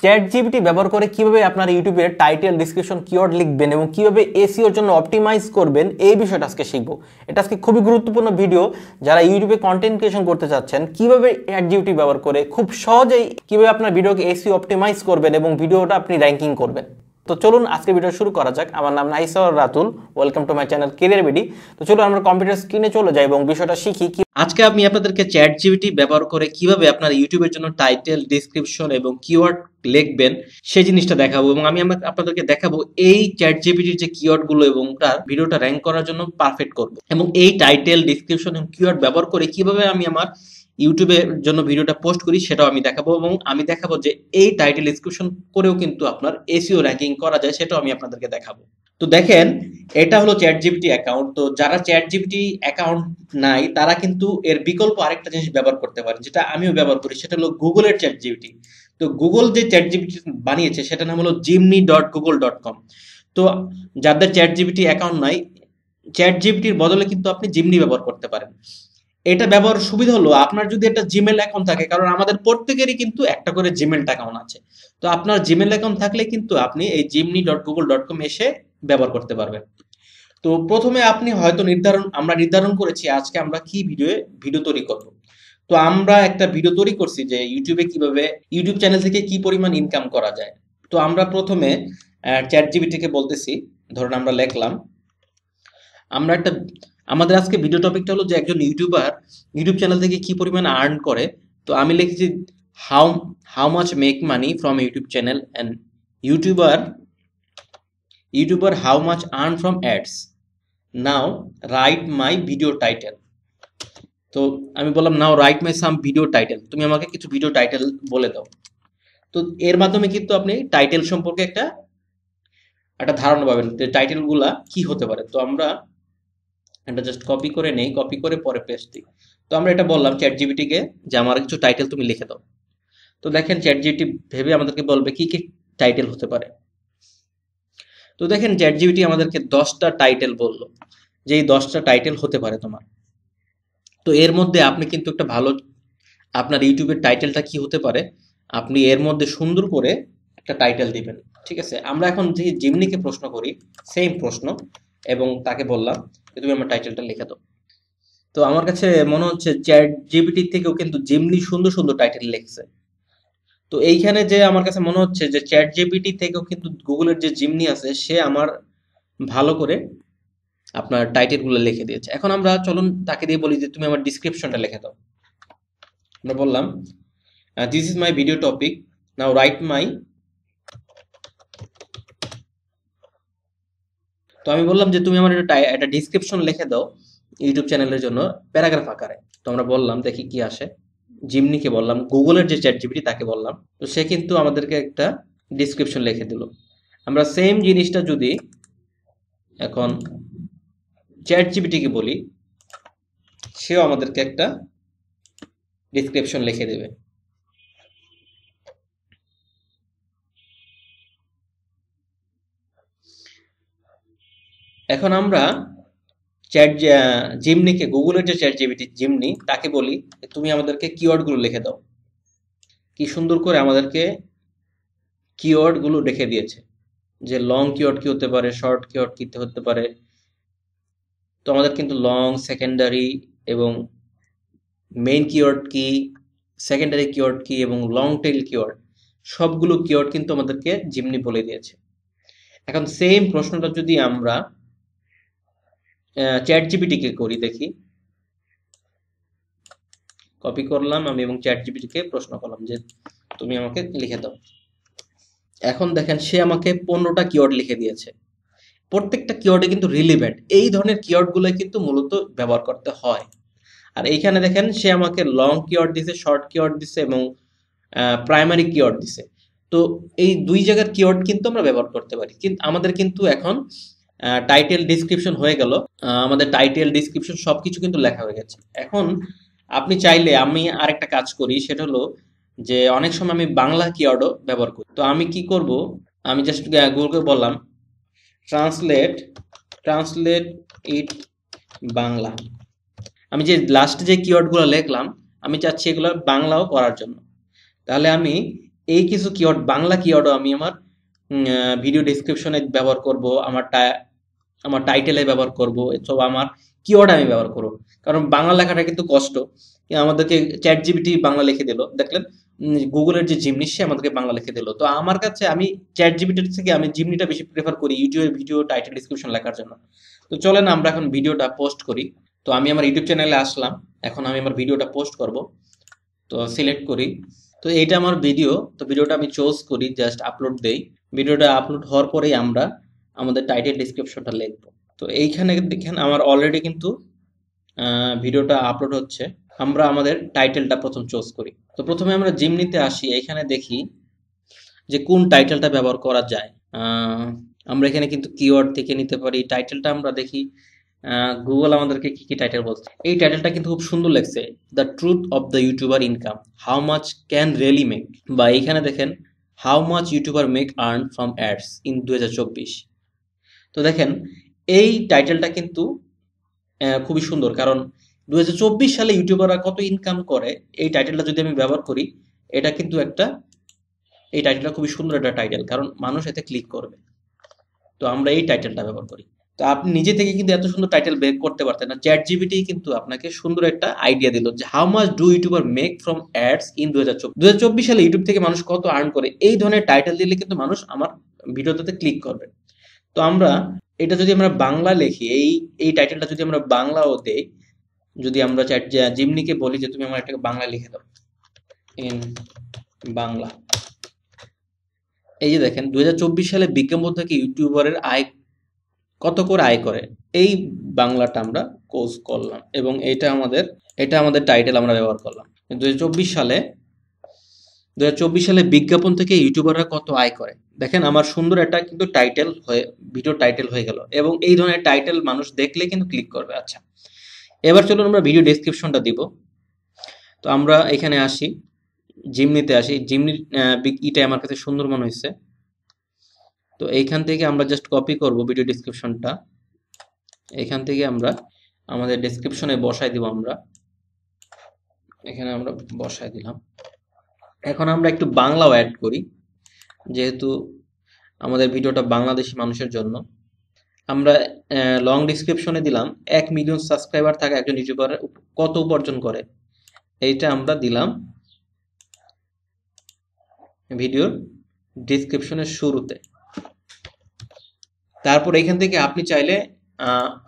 Chat GPT ব্যবহার করে কিভাবে আপনার ইউটিউবের টাইটেল ডেসক্রিপশন কিওয়ার্ড লিখবেন এবং কিভাবে এসইওর জন্য অপটিমাইজ করবেন এই বিষয়টা আজকে শিখবো। এটা আজকে খুবই গুরুত্বপূর্ণ ভিডিও। যারা ইউটিউবে কন্টেন্ট ক্রিয়েশন করতে চাচ্ছেন কিভাবে চ্যাট জিপিটি ব্যবহার করে খুব সহজেই কিভাবে আপনার ভিডিওকে এসইও অপটিমাইজ করবেন এবং ভিডিওটা আপনি র্যাঙ্কিং করবেন। তো চলুন আজকে ভিডিও শুরু করা যাক। আমার নাম Nisar Ratul, welcome to my channel career BD. তো চলুন আমরা কম্পিউটার স্ক্রিনে চলে যাই এবং বিষয়টা শিখি। আজকে আমি আপনাদেরকে চ্যাট জিপিটি ব্যবহার করে কিভাবে আপনার ইউটিউবের জন্য টাইটেল, ডেসক্রিপশন এবং কিওয়ার্ড লিখবেন সেই জিনিসটা দেখাবো এবং আমি আপনাদেরকে দেখাবো এই চ্যাট জিপিটির যে কিওয়ার্ড গুলো এবং তার ভিডিওটা র্যাঙ্ক করার জন্য পারফেক্ট করবো এবং এই টাইটেল, ডেসক্রিপশন এবং কিওয়ার্ড ব্যবহার করে কিভাবে আমি আমার ইউটিউবের জন্য ভিডিওটা পোস্ট করি সেটাও আমি দেখাবো এবং আমি দেখাবো যে এই টাইটেল ডেসক্রিপশন করেও কিন্তু আপনার এসইও র্যাঙ্কিং করা যায়, সেটাও আমি আপনাদেরকে দেখাবো। তো দেখেন, এটা হলো চ্যাট জিপিটি অ্যাকাউন্ট। তো যারা চ্যাট জিপিটি অ্যাকাউন্ট নাই তারা কিন্তু এর বিকল্প আরেকটা জিনিস ব্যবহার করতে পারেন, যেটা আমিও ব্যবহার করি, সেটা হলো গুগলের চ্যাট জিপিটি। তো গুগল যে চ্যাট জিপিটি বানিয়েছে সেটার নাম হলো jimny.google.com। তো যাদের চ্যাট জিপিটি অ্যাকাউন্ট নাই, চ্যাট জিপিটির বদলে কিন্তু আপনি জিমনি ব্যবহার করতে পারেন। এটা ব্যবহার সুবিধা হলো আপনার যদি একটা জিমেল অ্যাকাউন্ট থাকে, কারণ আমাদের প্রত্যেকেরই কিন্তু একটা করে জিমেল অ্যাকাউন্ট আছে। তো আপনার জিমেল অ্যাকাউন্ট থাকলে কিন্তু আপনি এই jimny.google.com এসে ব্যবহার করতে পারবেন। তো প্রথমে আপনি হয়তো আমরা নির্ধারণ করেছি আজকে আমরা কি ভিডিও তৈরি করব। তো আমরা একটা ভিডিও তৈরি করছি যে ইউটিউবে কিভাবে ইউটিউব চ্যানেল থেকে কি পরিমাণ ইনকাম করা যায়। তো আমরা প্রথমে চ্যাট জিপিটিকে বলতেছি, ধরুন আমরা লিখলাম আমাদের আজকে ভিডিও টপিকটা হলো যে একজন ইউটিউবার ইউটিউব চ্যানেল থেকে কি পরিমাণ আর্ন করে। তো আমি লিখেছি how much make money from YouTube channel and YouTuber how much earn from ads, now write my video title. তো আমি বললাম now write my some video title, তুমি আমাকে কিছু ভিডিও টাইটেল বলে দাও। তো এর মাধ্যমে কিন্তু আপনি টাইটেল সম্পর্কে একটা ধারণা পাবেন যে টাইটেলগুলা কি হতে পারে। তো আমরা এটা জাস্ট কপি করে নেই, কপি করে পরে পেস্ট দিই। তো আমরা এটা বললাম চ্যাট জিপিটিকে যে আমার কিছু টাইটেল তুমি লিখে দাও। তো দেখেন চ্যাট জিপিটি ভেবে আমাদেরকে বলবে কি কি টাইটেল হতে পারে। তো দেখেন চ্যাট জিপিটি আমাদেরকে 10টা টাইটেল বললো যে এই 10টা টাইটেল হতে পারে তোমার। তো এর মধ্যে আপনি কিন্তু একটা ভালো আপনার ইউটিউবের টাইটেলটা কি হতে পারে আপনি এর মধ্যে সুন্দর করে একটা টাইটেল দিবেন, ঠিক আছে। আমরা এখন যে জিমনিকে প্রশ্ন করি সেম প্রশ্ন এবং তাকে বললাম যে তুমি আমার টাইটেলটা লিখে দাও। তো আমার কাছে মনে হচ্ছে চ্যাট জিপিটি থেকেও কিন্তু জিমনি সুন্দর সুন্দর টাইটেল লিখছে। তো এইখানে যে আমার কাছে মনে হচ্ছে যে চ্যাট জিপিটি থেকেও কিন্তু গুগলের যে জিমনি আছে সে আমার ভালো করে আপনার টাইটেলগুলো লিখে দিয়েছে। এখন আমরা চলুন তাকে দিয়ে বলি যে তুমি আমার ডিসক্রিপশনটা লিখে দাও। আমরা বললাম this is my video topic, now write my. তো আমি বললাম যে তুমি আমার একটা ডিসক্রিপশন লিখে দাও ইউটিউব চ্যানেলের জন্য প্যারাগ্রাফ আকারে। তো আমরা বললাম দেখি কি আসে। জিমনিকে বললাম, গুগলের যে চ্যাট জিপিটি তাকে বললাম, তো সে কিন্তু আমাদেরকে একটা ডিসক্রিপশন লিখে দিল। আমরা সেম জিনিসটা যদি এখন চ্যাট জিপিটিকে বলি, সেও আমাদেরকে একটা ডিসক্রিপশন লিখে দেবে। এখন আমরা জিমনিকে, গুগলের যে চ্যাট জিপিটি জিমনি, তাকে বলি তুমি আমাদেরকে কিওয়ার্ডগুলো লিখে দাও। কি সুন্দর করে আমাদেরকে কিওয়ার্ডগুলো লিখে দিয়েছে যে লং কিওয়ার্ড কি হতে পারে, শর্ট কিওয়ার্ড কি হতে পারে। তো আমাদের কিন্তু লং, সেকেন্ডারি এবং মেইন কিওয়ার্ড কি, সেকেন্ডারি কিওয়ার্ড কি এবং লং টেইল কিওয়ার্ড, সবগুলো কিওয়ার্ড কিন্তু আমাদেরকে জিমনি বলে দিয়েছে। এখন সেম প্রশ্নটা যদি আমরা চ্যাট জিপিটিকে করি, দেখি কপি করলাম আমি এবং চ্যাট জিপিটিকে প্রশ্ন করলাম যে তুমি আমাকে লিখে দাও। এখন দেখেন সে আমাকে 15টা কিওয়ার্ড লিখে দিয়েছে। প্রত্যেকটা কিওয়ার্ডে কিন্তু রিলিভেন্ট, এই ধরনের কিওয়ার্ডগুলো কিন্তু মূলত ব্যবহার করতে হয়। আর এইখানে দেখেন সে আমাকে লং কিওয়ার্ড দিছে, শর্ট কিওয়ার্ড দিছে এবং প্রাইমারি কিওয়ার্ড দিছে। তো এই দুই জায়গার কিওয়ার্ড কিন্তু আমরা ব্যবহার করতে পারি। কিন্তু আমাদের কিন্তু এখন টাইটেল, ডিসক্রিপশন হয়ে গেল, আমাদের টাইটেল, ডিসক্রিপশন সবকিছু কিন্তু লেখা হয়ে গেছে। এখন আপনি চাইলে আমি আরেকটা কাজ করি, সেটা হলো যে অনেক সময় আমি বাংলা কিওয়ার্ডও ব্যবহার করি। তো আমি কি করব, আমি জাস্ট গুগলকে বললাম ট্রান্সলেট ইট বাংলা। আমি যে লাস্টে যে কিওয়ার্ডগুলো লিখলাম আমি চাচ্ছি এগুলো বাংলাও করার জন্য। তাহলে আমি এই কিছু কিওয়ার্ড, বাংলা কিওয়ার্ডও আমি আমার ভিডিও ডেসক্রিপশনে ব্যবহার করব, আমার টাইটেলে ব্যবহার করব, এসব আমার কিওয়ার্ড আমি ব্যবহার করব। কারণ বাংলা লেখাটা কিন্তু কষ্ট। আমাদেরকে চ্যাট জিপিটি বাংলা লিখে দিল, দেখলেন গুগলের যে জিমনি সে আমাদেরকে বাংলা লিখে দিল। তো আমার কাছে আমি চ্যাট জিপিটির থেকে আমি জিমনিটা বেশি প্রেফার করি ইউটিউবে ভিডিও টাইটেল ডিসক্রিপশন লেখার জন্য। তো চলেন আমরা এখন ভিডিওটা পোস্ট করি। তো আমি আমার ইউটিউব চ্যানেলে আসলাম, এখন আমি আমার ভিডিওটা পোস্ট করব। তো সিলেক্ট করি, তো এইটা আমার ভিডিও। তো ভিডিওটা আমি চুজ করি, জাস্ট আপলোড দেই। ভিডিওটা আপলোড হওয়ার পরেই আমরা আমাদের টাইটেল ডিসক্রিপশনটা লিখবো। তো এইখানে দেখেন আমার অলরেডি কিন্তু ভিডিওটা আপলোড হচ্ছে। আমরা আমাদের টাইটেলটা প্রথম চুজ করি। তো প্রথমে আমরা জিমনিতে আসি, এখানে দেখি যে কোন টাইটেলটা ব্যবহার করা যায়। আমরা এখানে কিন্তু কিওয়ার্ড থেকে নিতে পারি। টাইটেলটা আমরা দেখি গুগল আমাদেরকে কি কি টাইটেল বলছে। এই টাইটেলটা কিন্তু খুব সুন্দর লাগছে, the truth of the YouTuber income, how much can really make. বা এইখানে দেখেন how much YouTuber make earn from ads in 2024। তো দেখেন এই টাইটেলটা কিন্তু খুবই সুন্দর, কারণ 2024 সালে ইউটিউবাররা কত ইনকাম করে এই টাইটেলটা যদি আমি ব্যবহার করি, এটা কিন্তু এই টাইটেলটা খুবই সুন্দর একটা টাইটেল, কারণ মানুষ এতে ক্লিক করবে। তো আমরা এই টাইটেলটা ব্যবহার করি। তো আপনি নিজে থেকে কিন্তু এত সুন্দর টাইটেল বের করতে পারতেন না, চ্যাট জিপিটি কিন্তু আপনাকে সুন্দর একটা আইডিয়া দিল যে how much do YouTuber make from ads in 2024 সালে ইউটিউব থেকে মানুষ কত আর্ন করে। এই ধরনের টাইটেল দিলে কিন্তু মানুষ আমার ভিডিওতে ক্লিক করবে। তো আমরা এটা যদি আমরা বাংলা লিখি, এই টাইটেলটা যদি আমরা বাংলাও দেই, যদি আমরা চ্যাট জিমনিকে বলি যে তুমি আমার একটা বাংলা লিখে দাও ইন বাংলা, এই যে দেখেন 2024 সালে বিজ্ঞাপন থেকে ইউটিউবারের আয় কত করে আয় করে, এই বাংলাটা আমরা কোর্স করলাম এবং এটা আমাদের টাইটেল আমরা ব্যবহার করলাম। 2024 সালে বিজ্ঞাপন থেকে ইউটিউবাররা কত আয় করে, দেখেন আমার সুন্দর একটা কিন্তু টাইটেল হয়ে ভিডিও টাইটেল হয়ে গেল, এবং এই ধরনের টাইটেল মানুষ দেখলে কিন্তু ক্লিক করবে। আচ্ছা, এবার চলুন আমরা ভিডিও ডেসক্রিপশনটা দিব। তো আমরা এখানে আসি, জিমনিতে আসি। জিমনির ইটা আমার কাছে সুন্দর মনে হয়েছে। তো এইখান থেকে আমরা জাস্ট কপি করব ভিডিও ডেসক্রিপশনটা। এখান থেকে আমরা আমাদের ডেসক্রিপশনে বসাই দিব। আমরা এখানে আমরা বসাই দিলাম। এখন আমরা একটু বাংলাও অ্যাড করি, যেহেতু আমাদের ভিডিওটা বাংলাদেশি মানুষের জন্য। আমরা লং ডিসক্রিপশনে দিলাম 1 মিলিয়ন সাবস্ক্রাইবার থাকা একজন ইউটিউবার কত উপার্জন করে, এইটা আমরা দিলাম ভিডিওর ডিসক্রিপশনের শুরুতে। তারপর এখান থেকে আপনি চাইলে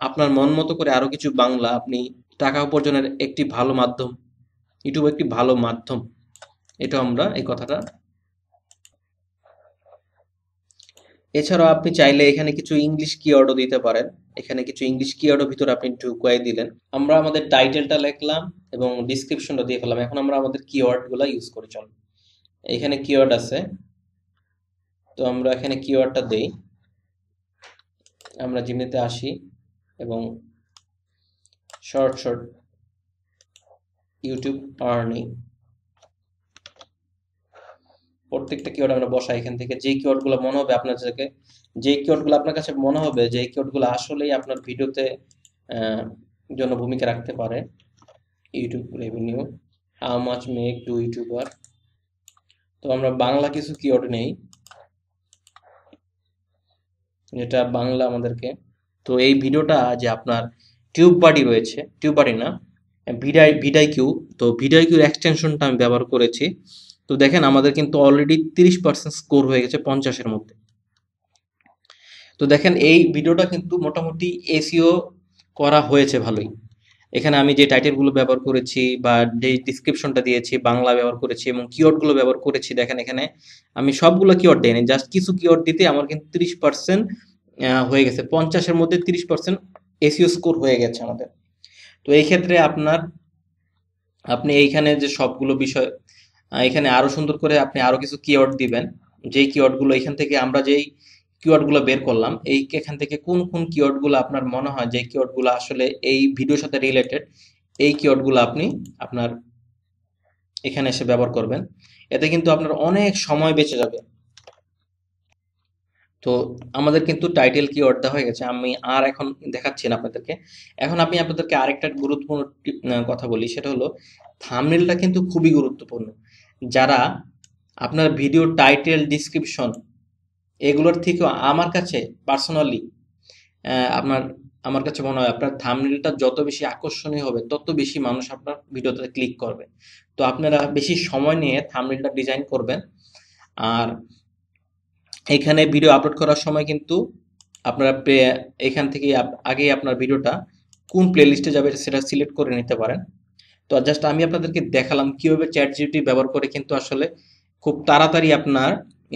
আপনার মন মতো করে আরো কিছু বাংলা, আপনি টাকা উপার্জনের একটি ভালো মাধ্যম, ইউটিউব একটি ভালো মাধ্যম, এটা আমরা এই কথাটা। এছাড়াও আপনি চাইলে এখানে কিছু ইংলিশ কিওয়ার্ডও দিতে পারেন। এখানে কিছু ইংলিশ কিওয়ার্ডও ভিতরে আপনি ঢুকিয়ে দিলেন। আমরা আমাদের টাইটেলটা লিখলাম এবং ডিসক্রিপশনটা দিয়ে ফেললাম। এখন আমরা আমাদের কিওয়ার্ডগুলো ইউজ করি। চল, এখানে কিওয়ার্ড আছে, তো আমরা এখানে কিওয়ার্ডটা দেই। আমরা জিমনিতে আসি এবং শর্ট ইউটিউব আর্নিং, প্রত্যেকটা কিওয়ার্ড আমরা বসাই। এখান থেকে যে কিওয়ার্ডগুলো মনে হবে আপনাদেরকে, যে কিওয়ার্ডগুলো আপনার কাছে মনে হবে যে এই কিওয়ার্ডগুলো আসলেই আপনার ভিডিওতে জন্য ভূমিকা রাখতে পারে। YouTube revenue, how much make do YouTuber. তো আমরা বাংলা কিছু কিওয়ার্ড নেই, যেটা বাংলা আমাদেরকে। তো এই ভিডিওটা যে আপনার টিউববাডি রয়েছে, টিউববাডি না, ভিডাইকিউ, তো ভিডাইকিউর এক্সটেনশনটা আমি ব্যবহার করেছি। তো দেখেন আমাদের কিন্তু অলরেডি 30% স্কোর হয়ে গেছে 50-এর মধ্যে। তো দেখেন এই ভিডিওটা কিন্তু মোটামুটি এসইও করা হয়েছে ভালোই। এখানে আমি যে টাইটেলগুলো ব্যবহার করেছি বা যে ডিসক্রিপশনটা দিয়েছি বাংলা ব্যবহার করেছি এবং কিওয়ার্ডগুলো ব্যবহার করেছি, দেখেন এখানে আমি সবগুলো কিওয়ার্ড দেইনি, জাস্ট কিছু কিওয়ার্ড দিতে আমার কিন্তু 30% হয়ে গেছে। 50-এর মধ্যে 30% এসইও স্কোর হয়ে গেছে আমাদের। তো এই ক্ষেত্রে আপনি এইখানে যে সবগুলো বিষয়, এখানে আরো সুন্দর করে আপনি আরো কিছু কিওয়ার্ড দিবেন। যেই কিওয়ার্ডগুলো এখান থেকে আমরা যেই কিওয়ার্ডগুলো বের করলাম, এখান থেকে কোন কোন কিওয়ার্ডগুলো আপনার মনে হয় যে কিওয়ার্ডগুলো আসলে এই ভিডিওর সাথে রিলেটেড, এই কিওয়ার্ডগুলো আপনি আপনার এখানে এসে ব্যবহার করবেন। এতে কিন্তু আপনার অনেক সময় বেঁচে যাবে। তো আমাদের কিন্তু টাইটেল কিওয়ার্ড দেওয়া হয়ে গেছে, আমি আর এখন দেখাচ্ছি না আপনাদেরকে। এখন আমি আপনাদেরকে আরেকটা গুরুত্বপূর্ণ কথা বলি, সেটা হলো থাম্বনেলটা কিন্তু খুবই গুরুত্বপূর্ণ। যারা আপনার ভিডিও টাইটেল, ডিসক্রিপশন এগুলোর থেকেও আমার কাছে পার্সোনালি আপনার আমার কাছে মনে হয় আপনার থাম্বনেলটা যত বেশি আকর্ষণীয় হবে তত বেশি মানুষ আপনার ভিডিওতে ক্লিক করবে। তো আপনারা বেশি সময় নিয়ে থাম্বনেলটা ডিজাইন করবেন। আর এখানে ভিডিও আপলোড করার সময় কিন্তু আপনারা এখান থেকে আগেই আপনার ভিডিওটা কোন প্লেলিস্টে যাবে সেটা সিলেক্ট করে নিতে পারেন। তো জাস্ট আমি আপনাদেরকে দেখালাম কিভাবে চ্যাটজিপিটি ব্যবহার করে কিন্তু আসলে খুব তাড়াতাড়ি আপনার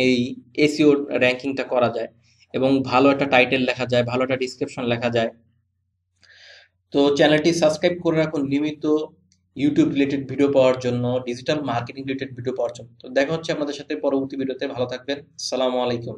এই এসইও র্যাঙ্কিংটা করা যায় এবং ভালো একটা টাইটেল লেখা যায়, ভালো একটা ডিসক্রিপশন লেখা যায়। তো চ্যানেলটি সাবস্ক্রাইব করে রাখুন নিয়মিত ইউটিউব রিলেটেড ভিডিও পাওয়ার জন্য, ডিজিটাল মার্কেটিং রিলেটেড ভিডিও পাওয়ার জন্য। তো দেখা হচ্ছে আপনাদের সাথে পরবর্তী ভিডিওতে। ভালো থাকবেন। আসসালামু আলাইকুম।